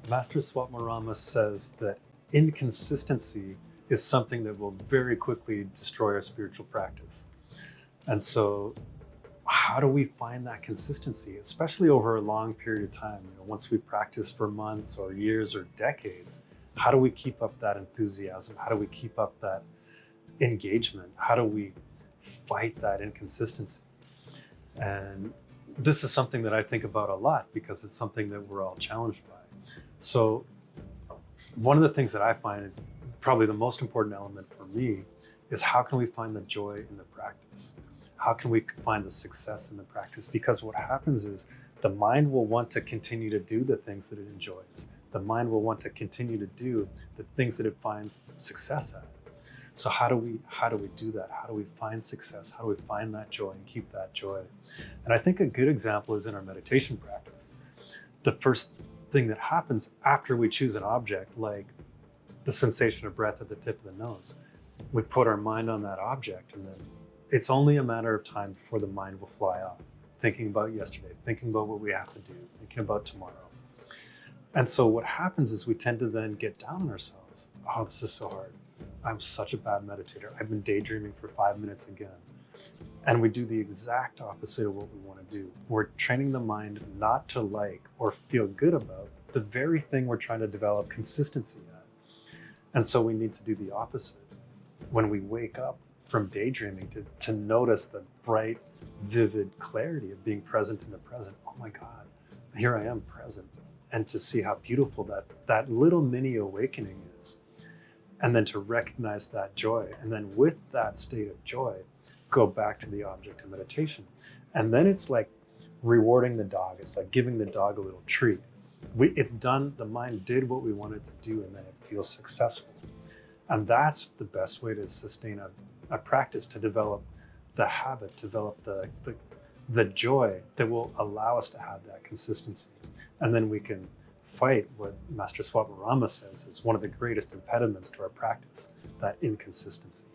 Master Swatmarama says that inconsistency is something that will very quickly destroy our spiritual practice. And so, how do we find that consistency, especially over a long period of time? Once we practice for months or years or decades, how do we keep up that enthusiasm? How do we keep up that engagement? How do we fight that inconsistency? And this is something that I think about a lot because it's something that we're all challenged by. So one of the things that I find is probably the most important element for me is how can we find the joy in the practice? How can we find the success in the practice? Because what happens is the mind will want to continue to do the things that it enjoys. The mind will want to continue to do the things that it finds success at. So how do we do that? How do we find success? How do we find that joy and keep that joy? And I think a good example is in our meditation practice. The first thing that happens after we choose an object, like the sensation of breath at the tip of the nose, we put our mind on that object, and then it's only a matter of time before the mind will fly off, thinking about yesterday, thinking about what we have to do, thinking about tomorrow. And so what happens is we tend to then get down on ourselves. Oh, this is so hard. I'm such a bad meditator. I've been daydreaming for 5 minutes again. And we do the exact opposite of what we want to do. We're training the mind not to like or feel good about the very thing we're trying to develop consistency at. And so we need to do the opposite. When we wake up from daydreaming, to notice the bright, vivid clarity of being present in the present. Oh my God, here I am present. And to see how beautiful that little mini awakening is. And then to recognize that joy. And then with that state of joy, go back to the object of meditation. And then it's like rewarding the dog. It's like giving the dog a little treat. It's done, the mind did what we wanted to do, and then it feels successful. And that's the best way to sustain a practice, to develop the habit, develop the joy that will allow us to have that consistency. And then we can fight what Master Swatmarama says is one of the greatest impediments to our practice, that inconsistency.